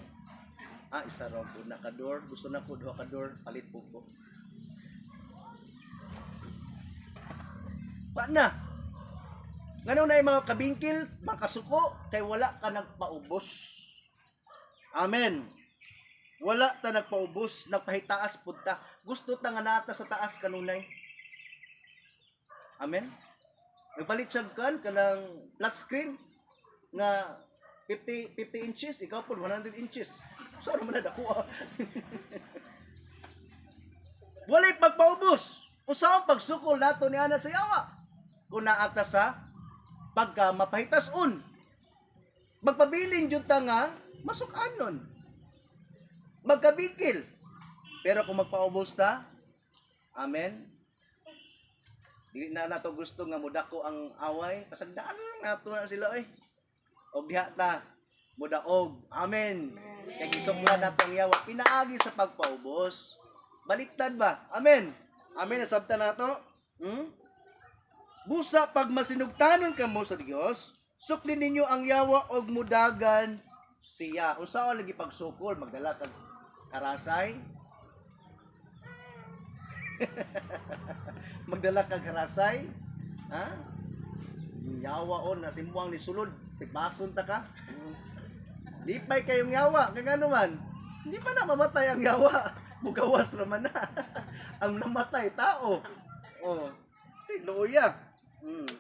Isa raw po nakador. Gusto na po duha ka door, palit po ko. Pa na. Ngano na yung mga kabingkil, makasuko, kay wala ka nagpaubos. Amen. Wala ta nagpaubos, nagpahitaas po ta. Gusto ta nga nata sa taas kanunay. Amen. Nagpalit siya kanang flat screen nga 50 inches, ikaw po 100 inches. So naman na dako. Walay pagpaubos. Usaw pagsukol nato ni ana sa yawa. Kung naata sa pagka mapahitason. Magpabilin jud ta nga masukanon. Magkabikil. Pero kung magpaubos ta, amen. Dili na nato gusto nga mudako ang away, pasagdaan lang nato na sila Og diha ta mudaog. Amen. Kay gisuklan nato ang yawa pinaagi sa pagpaubos. Baliktad ba? Amen. Amen nasabtan nato. Busa pag masinugtanon kamo sa Dios, suklin ninyo ang yawa og mudagan siya. Unsaon lagi pagsukol, magdala kag karasay. Magdala kag karasay, ha? Yawa on na simbuang ni sulod. Tipason ta ka. Lipay kayong yawa, kaya nga naman, hindi pa na mamatay ang yawa. Mugawas naman na. Ang namatay, tao. Oh, tiluya.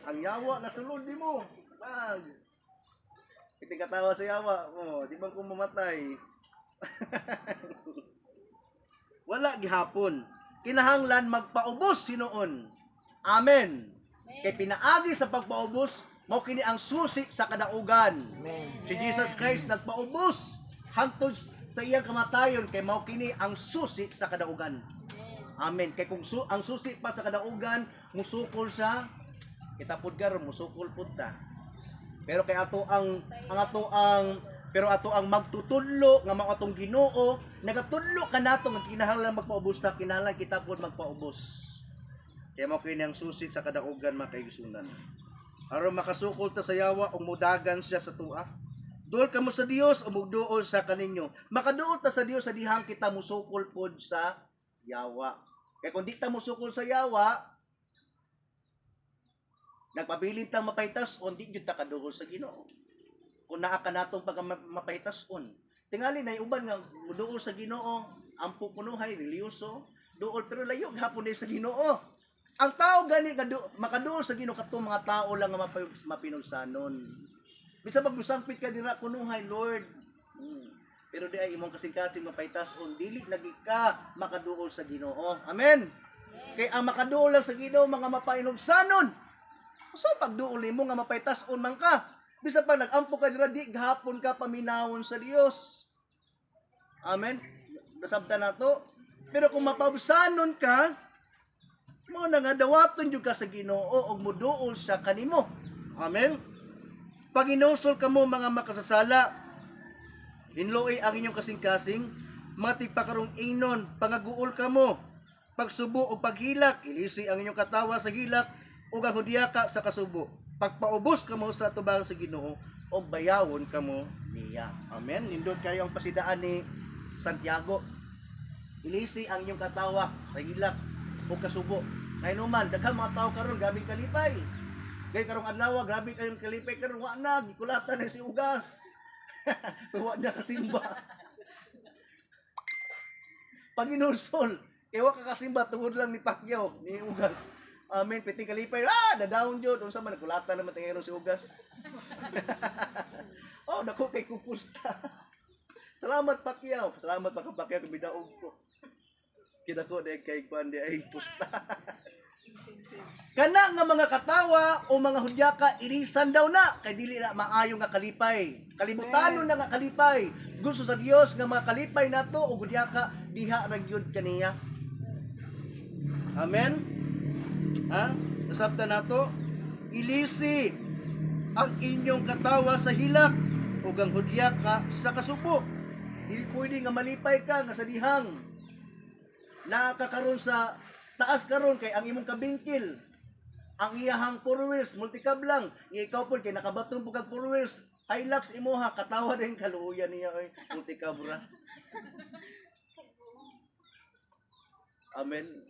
Ang yawa, nasulod di mo. Pag, katawa sa yawa, di ba kung mamatay? Wala gihapon. Kinahanglan magpaubos sinuon. Amen. Kay pinaagi sa pagpaubos, mao kini ang susi sa kadaugan. Si Jesus Christ nagpaubos hangtod sa iyang kamatayon kay mao kini ang susi sa kadaugan. Amen. Kay kung ang susi pa sa kadaugan musukol sa kita pud karon musukol pud ta. Pero kay ato ang magtutudlo nga mao atong Ginoo, nagatudlo kanato nga kinahanglan magpaubos ta, kinahanglan kita pud magpaubos. Kaya mao kini ang susi sa kadaugan mga kaigsunan. Aron makasukol ta sa yawa ug mudagan siya sa tuwa. Duol kamo sa Dios o mugduol sa kaninyo. Makaduol ta sa Dios sa dihang kita musukol pod sa yawa. Kaya kung di ta musukol sa yawa, nagpabilin tang mapahitason, di jud ta kaduol sa Ginoo. Kung naa ka natong pag mapahitason, tingali na uban nga muduol sa Ginoo, ampo punuhay reliyoso, duol pero layo gahapon sa Ginoo. Ang tao gani makaduol sa Ginoo katong mga tao lang nga mapinulsanon. Bisa pag musangpit ka dira kunuhay Lord. Pero di ay imong kasing-kasing mapahitason, dili lagi ka makaduol sa Ginoo. Amen. Kay ang makaduol lang sa Ginoo mga mapinulsanon. So pagduol nimo nga mapahitason man ka. Bisa pag nag-ampo ka dira di gahapon ka paminawon sa Dios. Amen. Nasabtan nato. Pero kung mapausanon ka, mo na nga dawaton jud ka sa Ginoo og muduol sa kanimo. Amen. Pag inusol kamo mga makasasala, hinloy ang inyong kasing-kasing, matig pakarong inon, pangaguol kamo, pagsubo o paghilak, ilisi ang inyong katawa sa hilak, ug ang hudyaka sa kasubo. Pagpaubos kamo sa tubang sa Ginoo, o bayawon kamo niya. Amen. Nindot kayo ang pasidaan ni Santiago. Ilisi ang inyong katawa sa hilak o kasubo. Kay numan, daghang mga tao karon grabe kalipay. Kay karong adlaw grabe kayong kalipay karon wa na gikulatan na si ugas. Wa na kasimba. Panginulsol, kay wa ka kasimba tungod lang ni Pacquiao ni ugas. Amen, piti kalipay, dadawon jud unsa man nakulatan naman tingayron si ugas. Oh, nako kay kupusta. Salamat Pacquiao, salamat Pacquiao kay bidaog ko. Kita ko dahil kay kuan di ay pusta. Kana nga mga katawa o mga hudyaka ilisan daw na kay dili na maayo nga kalipay. Kalibutanon na nga kalipay. Gusto sa Dios nga mga kalipay nato o hudyaka diha ra gyud kaniya. Amen. Ha? Nasabtan nato ilisi ang inyong katawa sa hilak o ang hudyaka sa kasubo. Dili pwede nga malipay ka nga sa dihang nakakaroon sa taas karon kay ang imong kabingkil ang iyahang purwis multicab lang ikaw pod kay nakabatong pug purwis Hilux imuha katawa din kaluuyan niya oy multicab ra. Amen.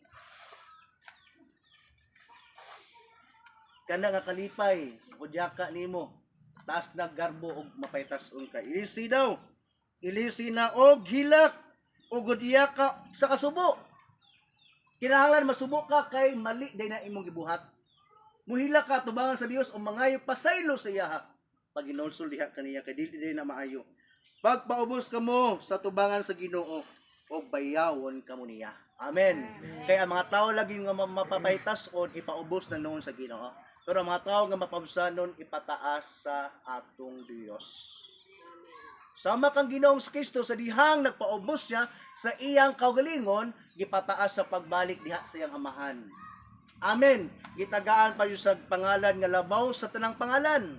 Kana nga kalipay udyaka nimo taas na garbo og mapaytas-on ka ilisi daw ilisi na og hilak ug udyaka sa kasubo. Kinahanglan masubo ka kay mali day na imong gibuhat. Muhila ka tubangan sa Dios o mangayo pasaylo sa iya. Pag inulsol diha kaniya kay dili day na maayo. Pagpaubos kamo sa tubangan sa Ginoo o bayawon kamo niya. Amen. Kaya ang mga tao lagi nga mapapaytas-on ipaubos na noon sa Ginoo. Pero ang mga tao nga mapabsanon ipataas sa atong Dios. Sama kang Ginoong Kristo sa dihang nagpaubos siya sa iyang kaugalingon, gipataas sa pagbalik diha sa iyang amahan. Amen. Gitagaan pa yung sa pangalan nga labaw sa tanang pangalan.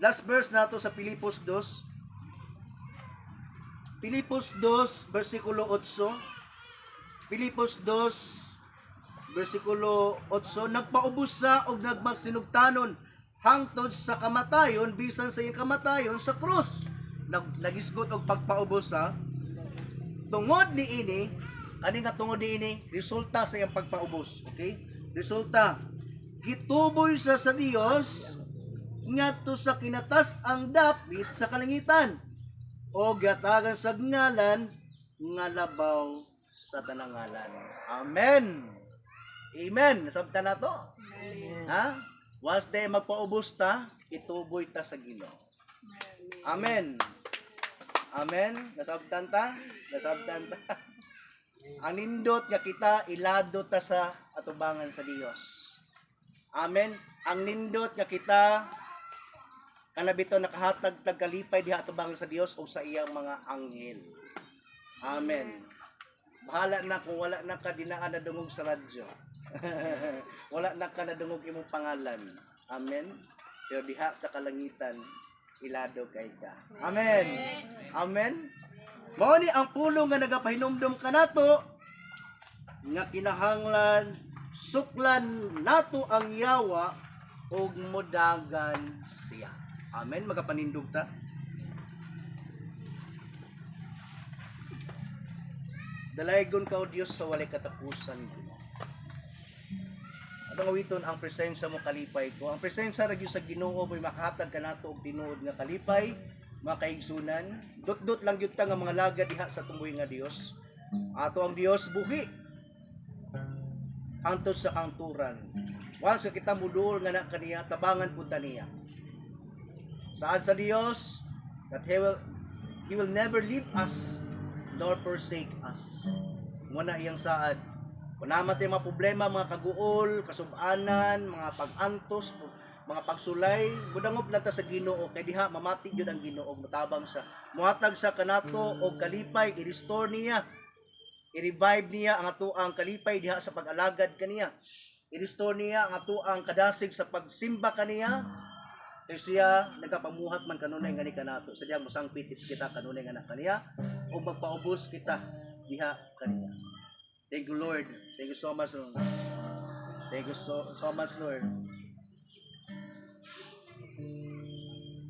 Last verse nato sa Pilipos 2. Pilipos 2, versikulo 8. Pilipos 2, versikulo 8. Nagpaubos sa og nagmagsinugtanon hangtod sa kamatayon, bisan sa iyang kamatayon sa krus. Nagisgot og pagpaubos sa tungod niini kani nga tungod niini resulta sa iyang pagpaubos. Okay, resulta gituboy sa Dios ngadto sa kinatas ang dapit sa kalangitan o gatagan sa ngalan nga labaw sa tanangalan. Amen. Amen. Nasabtan na to. Ha? Once day magpaubos ta, ituboy ta sa Ginoo. Amen. Amen. Nasabtan ta? Nasabtan ta. Ang nindot nga kita ilado ta sa atubangan sa Dios. Amen. Ang nindot nga kita kanabito nakahatag tagkalipay diha atubangan sa Dios o sa iyang mga anghel. Amen. Bahala na kung wala na ka dinaan na dungog sa radyo. Wala na ka na dungog imong pangalan. Amen. Pero diha sa kalangitan ilado kay ka. Amen. Amen. Mao ni ang pulong nga nagapahinumdum kanato nga kinahanglan suklan nato ang yawa ug modagan siya. Amen. Magapanindog ta. Dalaygon ka o Diyos sa walay katapusan. At ang awiton ang presensya mo kalipay ko. Ang presensya ra gyud sa Ginoo may makahatag kanato og tinuod nga kalipay, mga kaigsunan. Dot-dot lang gyud ta nga mga laga diha sa tumboy nga Dios. Ato ang Dios buhi. Hangtod sa kanturan. Once kita muduol nga na kaniya, tabangan pud ta niya. Saad sa Dios that He will never leave us nor forsake us. Muna iyang saad. Kung namatay mga problema, mga kaguol, kasubanan, mga pag-antos, mga pagsulay, mudangop lang ta sa Ginoo kay diha mamati gyud ang Ginoo mutabang sa muhatag sa kanato og kalipay, i-restore niya. I-revive niya ang ato ang kalipay diha sa pag-alagad kaniya. I-restore niya ang ato ang kadasig sa pagsimba kaniya. Kaya siya nagapamuhat man kanunay nga ni kanato. Sadya mosangpitit kita kanunay nga na kaniya o magpaubos kita diha kaniya. Thank you Lord. Thank you so much Lord. Thank you so much Lord.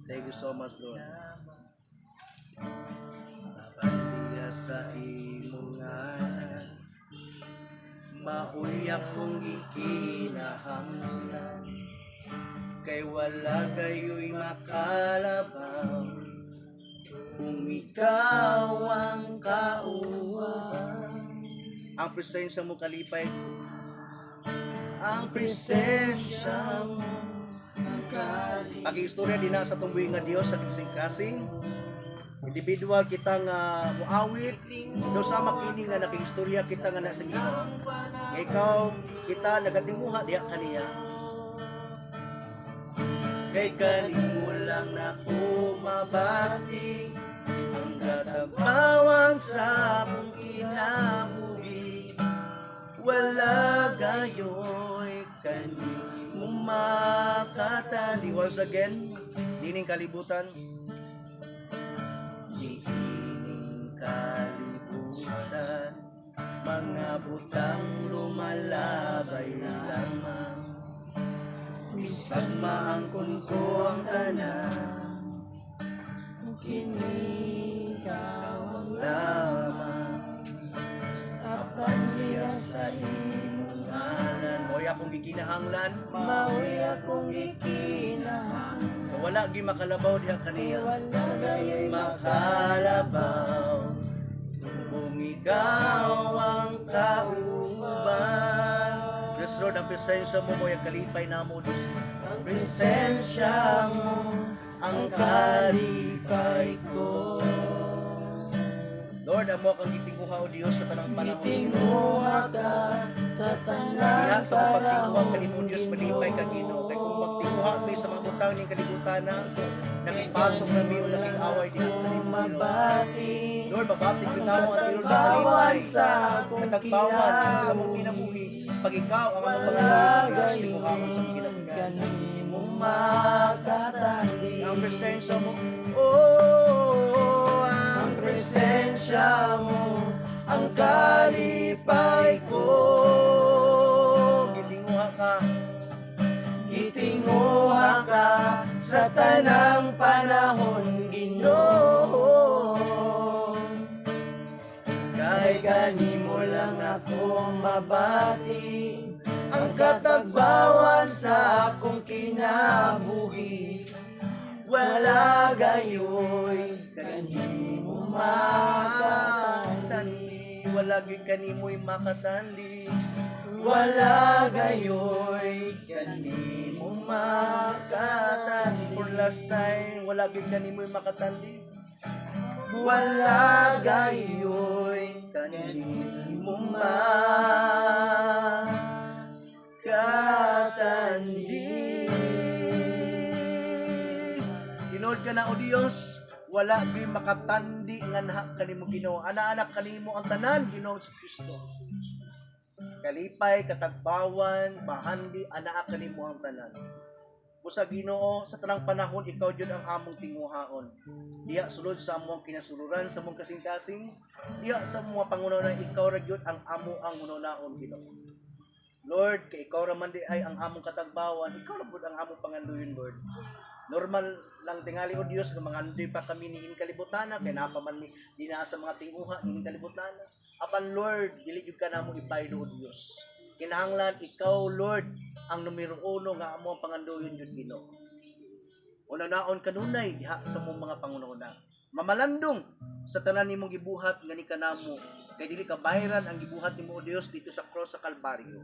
Thank you so much Lord. Napatiya sa imong ngalan, mauyak kong ikinahanglan, kay wala kayo'y makalabaw kung ikaw ang kauban. Ang presensya mo kalipay ko, ang presensya mo ang kalipay. Pag-istorya din na sa tumbuhin nga Diyos sa kasing-kasing individual kita nga muawit do sa makini nga nakistorya kita nga nasa Ginoo. Ikaw kita nagatimuha diha kaniya. Kay kanimo lang na kumabati ang katagbawan sa mong kinabuhi. Wala gayoy kanimo makatali. Once again, dining kalibutan. Dining kalibutan, mga butang lumalabay lamang. Bisag maangkon ko ang tanan, kinikaw ang lamang. Apan niya sa imong ngalan, mo'y akong gikinahanglan, mao'y akong gikinahanglan. Wala gi makalabaw diha kaniya, wala gayoy makalabaw kung ikaw ang kauban. Yes Lord, ang presensya mo mo'y kalipay na mo. Ang presensya mo ang kalipay ko. Lord, amo kang gitinguha o Diyos sa tanang panahon. Gitinguha ka sa tanang panahon. Sa mga pagtinguha kanimo Diyos malipay ka Ginoo. Kay kung magtinguha mi sa mga butang ning kalibutan na nakipatong na mi o nakikaway di mabati. Lord, mabati ko na mo at Lord kalipay sa nagtagbawan sa mong kinabuhi. Pag ikaw ang mga pagkakas timuhamon sa kinabuhi mo makatandi. Ang presensya mo, oh, ang presensya mo ang kalipay ko. Gitinguha ka sa tanang panahon Ginoo. Kay kanimo lang ako mabati ang katagbawan sa akong kinabuhi. wala gayoy kanimo makatandi, wala gid kanimo'y makatandi, wala gayoy kanimo makatandi. For last time, wala gid kanimo'y makatandi, wala gayoy kanimo makatandi. Tinood ka na o Dios, wala gyud makatandi nga naha kanimo Ginoo. Ana-anak kanimo ang tanan Ginoo sa Kristo. Kalipay, katagbawan, bahandi, anaa kanimo ang tanan. Busa Ginoo, sa tanang panahon ikaw jud ang among tinguhaon. Diya sulod sa among kinasuluran, sa among kasing-kasing, diya sa mga pangunaon ikaw ra jud ang amo ang hunaon Ginoo. Lord, kay ikaw raman di ay ang among katagbawan, ikaw ra pud ang among panganduyon, Lord. Normal lang tingali o Dios nga mangandoy pa kami ni kalibutan, kay napaman mi dinaa sa mga tinguha ni kalibutan. Apan Lord, dili jud ka namo ipaylo o Dios. Kinahanglan ikaw Lord ang numero 1 nga amo ang panganduyon jud Ginoo. Una-naon kanunay diha sa mong mga pangunahuna. Mamalandong sa tanan nimong gibuhat nga ni kanamo, kay dili ka bayran ang gibuhat nimo o Dios dito sa cross sa Kalbaryo.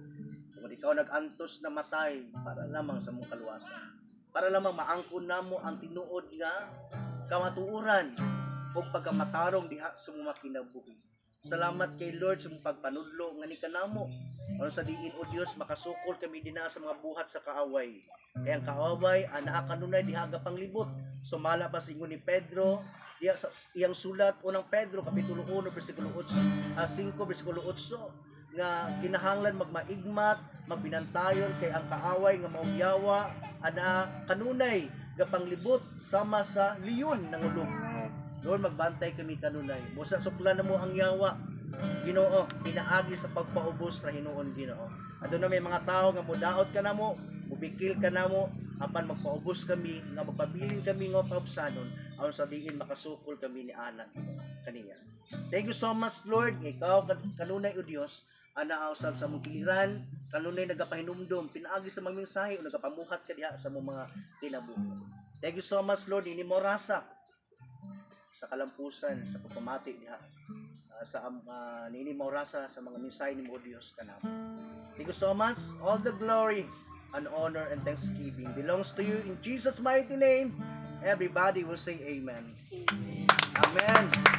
Kung ikaw nag-antos na matay para lamang sa mong kaluwasan, para lamang maangkon namo ang tinuod nga kamatuoran o pagkamatarong diha sa mga kinabuhi. Salamat kay Lord sa mong pagpanudlo nga ni kanamo. Ano sa diin o Dios makasukol kami dinha sa mga buhat sa kaaway. Kaya ang kaaway anaa kanunay diha aga panglibot. Sumala pa sa ingon ni Pedro diha sa iyang sulat unang Pedro kapitulo 1 bersikulo 5 bersikulo 8 nga kinahanglan magmaigmat, magbinantayon kay ang kaaway nga maugyawa ana kanunay nga panglibot sama sa leon ng ulog. Lord, magbantay kami kanunay. Busa suklan na mo ang yawa, Ginoo, pinaagi sa pagpaubos ra hinuon Ginoo. Aduna may mga tao nga mudaot ka namo, mubikil ka namo, apan magpaubos kami, nga magpabilin kami nga paubsanon, aron sa diin makasukol kami ni anak kaniya. Thank you so much Lord, ikaw kanunay o Dios, ana usab sa mong kiliran, kanunay nagapahinumdum, pinaagi sa mga mensahe o nagapamuhat ka diha sa mga kinabuhi. Thank you so much Lord, ini mo rasa sa kalampusan, sa pagpamati diha sa nini mo rasa sa mga mensahe ni mo Dios kanamo. Thank you so much. All the glory and honor and thanksgiving belongs to you in Jesus' mighty name. Everybody will say amen. Amen.